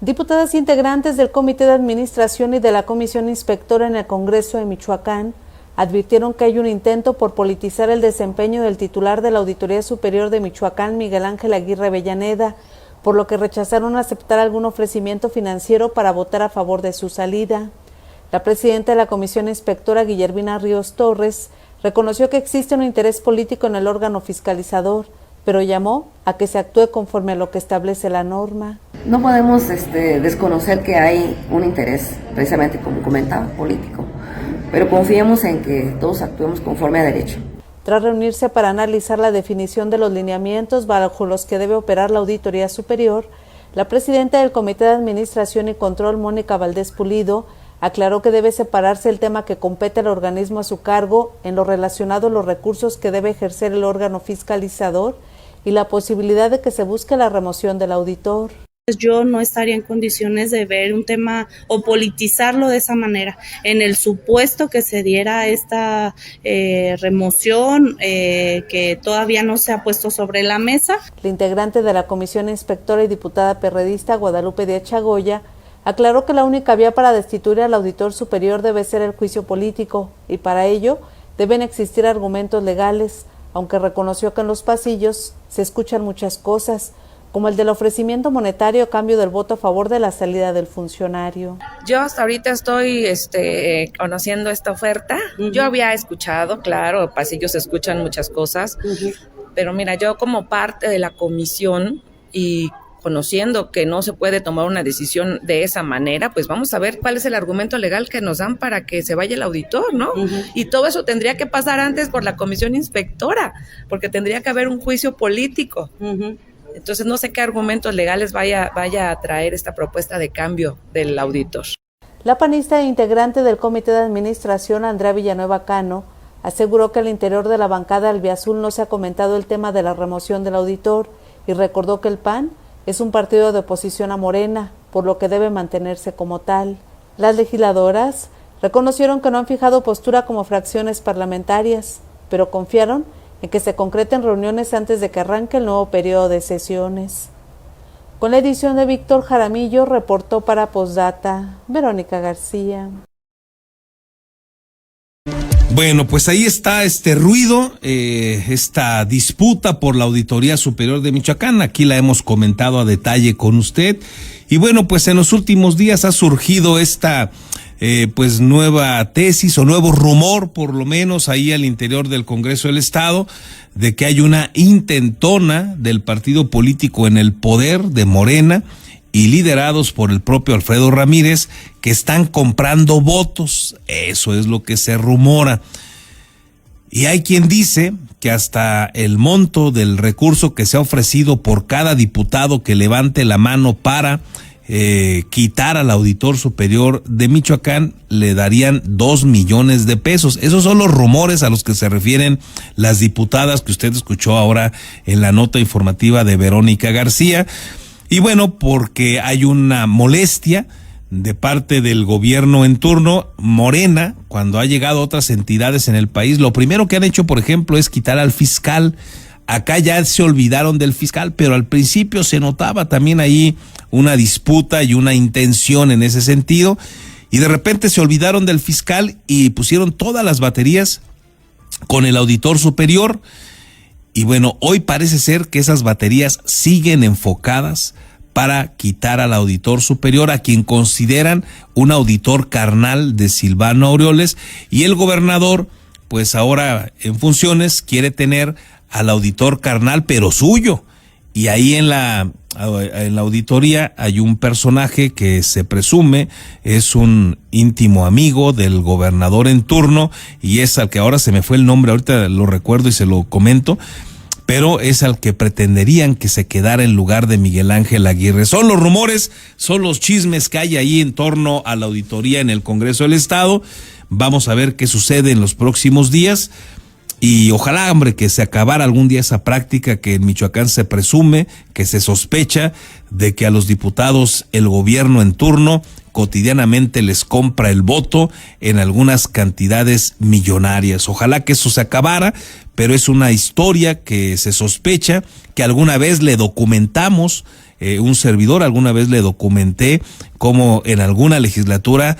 Diputadas integrantes del Comité de Administración y de la Comisión Inspectora en el Congreso de Michoacán advirtieron que hay un intento por politizar el desempeño del titular de la Auditoría Superior de Michoacán, Miguel Ángel Aguirre Avellaneda, por lo que rechazaron aceptar algún ofrecimiento financiero para votar a favor de su salida. La presidenta de la Comisión Inspectora, Guillermina Ríos Torres, reconoció que existe un interés político en el órgano fiscalizador, pero llamó a que se actúe conforme a lo que establece la norma. No podemos desconocer que hay un interés, precisamente como comentaba, político, pero confiemos en que todos actuemos conforme a derecho. Tras reunirse para analizar la definición de los lineamientos bajo los que debe operar la Auditoría Superior, la presidenta del Comité de Administración y Control, Mónica Valdés Pulido, aclaró que debe separarse el tema que compete al organismo a su cargo en lo relacionado a los recursos que debe ejercer el órgano fiscalizador y la posibilidad de que se busque la remoción del auditor. Yo no estaría en condiciones de ver un tema o politizarlo de esa manera. En el supuesto que se diera esta remoción que todavía no se ha puesto sobre la mesa. La integrante de la comisión inspectora y diputada perredista Guadalupe Díaz Chagoya aclaró que la única vía para destituir al auditor superior debe ser el juicio político y para ello deben existir argumentos legales, aunque reconoció que en los pasillos se escuchan muchas cosas, como el del ofrecimiento monetario a cambio del voto a favor de la salida del funcionario. Yo hasta ahorita estoy conociendo esta oferta. Yo había escuchado, claro, pasillos se escuchan muchas cosas, pero mira, yo como parte de la comisión y conociendo que no se puede tomar una decisión de esa manera, pues vamos a ver cuál es el argumento legal que nos dan para que se vaya el auditor, ¿no? Y todo eso tendría que pasar antes por la comisión inspectora, porque tendría que haber un juicio político. Entonces no sé qué argumentos legales vaya a traer esta propuesta de cambio del auditor. La panista e integrante del comité de administración, Andrea Villanueva Cano, aseguró que al interior de la bancada albiazul no se ha comentado el tema de la remoción del auditor y recordó que el PAN es un partido de oposición a Morena, por lo que debe mantenerse como tal. Las legisladoras reconocieron que no han fijado postura como fracciones parlamentarias, pero confiaron en que se concreten reuniones antes de que arranque el nuevo periodo de sesiones. Con la edición de Víctor Jaramillo, reportó para Postdata Verónica García. Bueno, pues ahí está este ruido, esta disputa por la Auditoría Superior de Michoacán. Aquí la hemos comentado a detalle con usted. Y bueno, pues en los últimos días ha surgido esta pues nueva tesis o nuevo rumor, por lo menos ahí al interior del Congreso del Estado, de que hay una intentona del partido político en el poder de Morena y liderados por el propio Alfredo Ramírez, que están comprando votos. Eso es lo que se rumora. Y hay quien dice que hasta el monto del recurso que se ha ofrecido por cada diputado que levante la mano para quitar al auditor superior de Michoacán, le darían 2 millones de pesos. Esos son los rumores a los que se refieren las diputadas que usted escuchó ahora en la nota informativa de Verónica García. Y bueno, porque hay una molestia de parte del gobierno en turno, Morena, cuando ha llegado a otras entidades en el país, lo primero que han hecho, por ejemplo, es quitar al fiscal. Acá ya se olvidaron del fiscal, pero al principio se notaba también ahí una disputa y una intención en ese sentido, y de repente se olvidaron del fiscal y pusieron todas las baterías con el auditor superior. Y bueno, hoy parece ser que esas baterías siguen enfocadas para quitar al auditor superior, a quien consideran un auditor carnal de Silvano Aureoles, y el gobernador, pues ahora en funciones, quiere tener al auditor carnal, pero suyo. Y ahí en la auditoría hay un personaje que se presume es un íntimo amigo del gobernador en turno, y es al que ahora se me fue el nombre, ahorita lo recuerdo y se lo comento, pero es al que pretenderían que se quedara en lugar de Miguel Ángel Aguirre. Son los rumores, son los chismes que hay ahí en torno a la auditoría en el Congreso del Estado. Vamos a ver qué sucede en los próximos días. Y ojalá, hombre, que se acabara algún día esa práctica que en Michoacán se presume, que se sospecha de que a los diputados el gobierno en turno cotidianamente les compra el voto en algunas cantidades millonarias. Ojalá que eso se acabara, pero es una historia que se sospecha, que alguna vez le documentamos, un servidor alguna vez le documenté cómo en alguna legislatura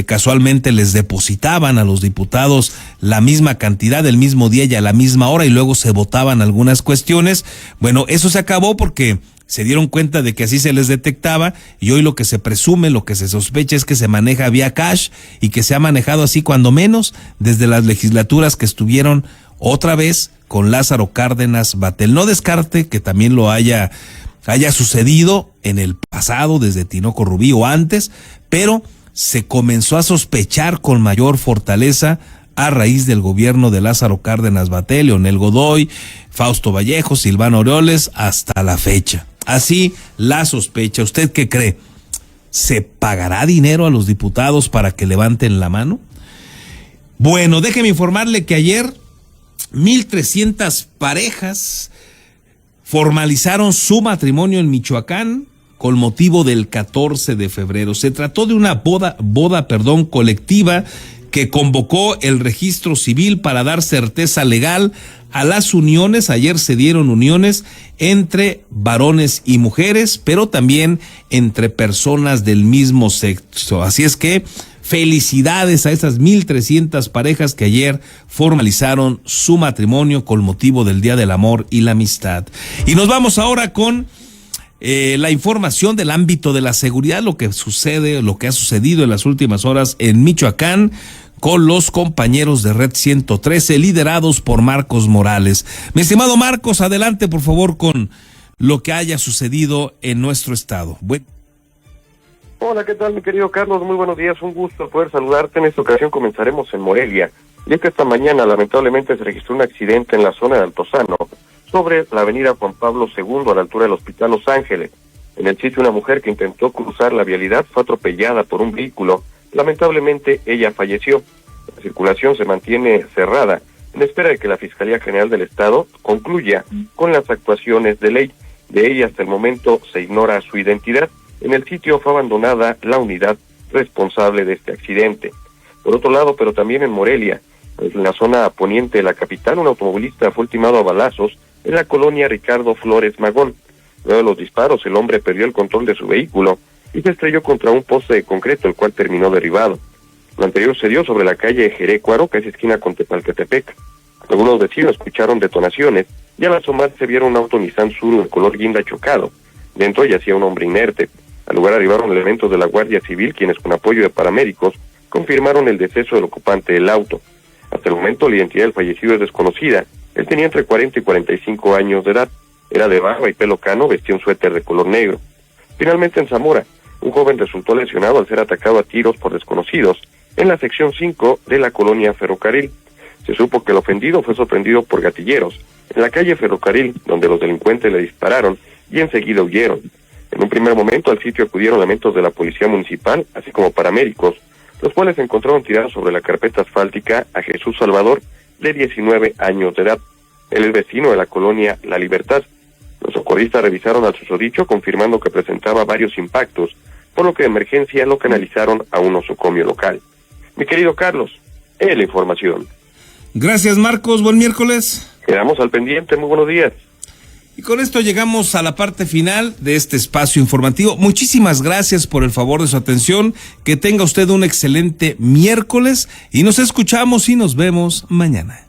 casualmente les depositaban a los diputados la misma cantidad el mismo día y a la misma hora, y luego se votaban algunas cuestiones. Bueno, eso se acabó porque se dieron cuenta de que así se les detectaba, y hoy lo que se presume, lo que se sospecha es que se maneja vía cash, y que se ha manejado así cuando menos desde las legislaturas que estuvieron otra vez con Lázaro Cárdenas Batlle. No descarte que también lo haya sucedido en el pasado, desde Tinoco Rubí o antes, pero se comenzó a sospechar con mayor fortaleza a raíz del gobierno de Lázaro Cárdenas Batlle, Leonel Godoy, Fausto Vallejo, Silvano Aureoles, hasta la fecha. Así la sospecha. ¿Usted qué cree? ¿Se pagará dinero a los diputados para que levanten la mano? Bueno, déjeme informarle que ayer 1,300 parejas formalizaron su matrimonio en Michoacán con motivo del 14 de febrero. Se trató de una boda colectiva que convocó el registro civil para dar certeza legal a las uniones. Ayer se dieron uniones entre varones y mujeres, pero también entre personas del mismo sexo. Así es que felicidades a esas 1,300 parejas que ayer formalizaron su matrimonio con motivo del Día del Amor y la Amistad. Y nos vamos ahora con la información del ámbito de la seguridad, lo que ha sucedido en las últimas horas en Michoacán con los compañeros de Red 113 liderados por Marcos Morales. Mi estimado Marcos, adelante por favor con lo que haya sucedido en nuestro estado. Hola, ¿qué tal mi querido Carlos? Muy buenos días, un gusto poder saludarte. En esta ocasión comenzaremos en Morelia, ya que esta mañana lamentablemente se registró un accidente en la zona de Altozano, sobre la avenida Juan Pablo II a la altura del Hospital Los Ángeles. En el sitio una mujer que intentó cruzar la vialidad fue atropellada por un vehículo. Lamentablemente ella falleció. La circulación se mantiene cerrada en espera de que la Fiscalía General del Estado concluya con las actuaciones de ley. De ella hasta el momento se ignora su identidad. En el sitio fue abandonada la unidad responsable de este accidente. Por otro lado, pero también en Morelia, en la zona poniente de la capital, un automovilista fue ultimado a balazos en la colonia Ricardo Flores Magón. Luego de los disparos, el hombre perdió el control de su vehículo y se estrelló contra un poste de concreto, el cual terminó derribado. Lo anterior se dio sobre la calle Jerecuaro, que es esquina con Tepalcatepec. Algunos vecinos escucharon detonaciones y al asomarse vieron un auto Nissan Suru de color guinda chocado. Dentro yacía un hombre inerte. Al lugar arribaron elementos de la Guardia Civil, quienes con apoyo de paramédicos confirmaron el deceso del ocupante del auto. Hasta el momento la identidad del fallecido es desconocida. Él tenía entre 40 y 45 años de edad. Era de barba y pelo cano, vestía un suéter de color negro. Finalmente en Zamora, un joven resultó lesionado al ser atacado a tiros por desconocidos en la sección 5 de la colonia Ferrocarril. Se supo que el ofendido fue sorprendido por gatilleros en la calle Ferrocarril, donde los delincuentes le dispararon y enseguida huyeron. En un primer momento al sitio acudieron elementos de la policía municipal, así como paramédicos, los cuales encontraron tirado sobre la carpeta asfáltica a Jesús Salvador, de 19 años de edad. Él es vecino de la colonia La Libertad. Los socorristas revisaron al susodicho, confirmando que presentaba varios impactos, por lo que de emergencia lo canalizaron a un nosocomio local. Mi querido Carlos, la información. Gracias Marcos, buen miércoles. Quedamos al pendiente, muy buenos días. Y con esto llegamos a la parte final de este espacio informativo. Muchísimas gracias por el favor de su atención. Que tenga usted un excelente miércoles y nos escuchamos y nos vemos mañana.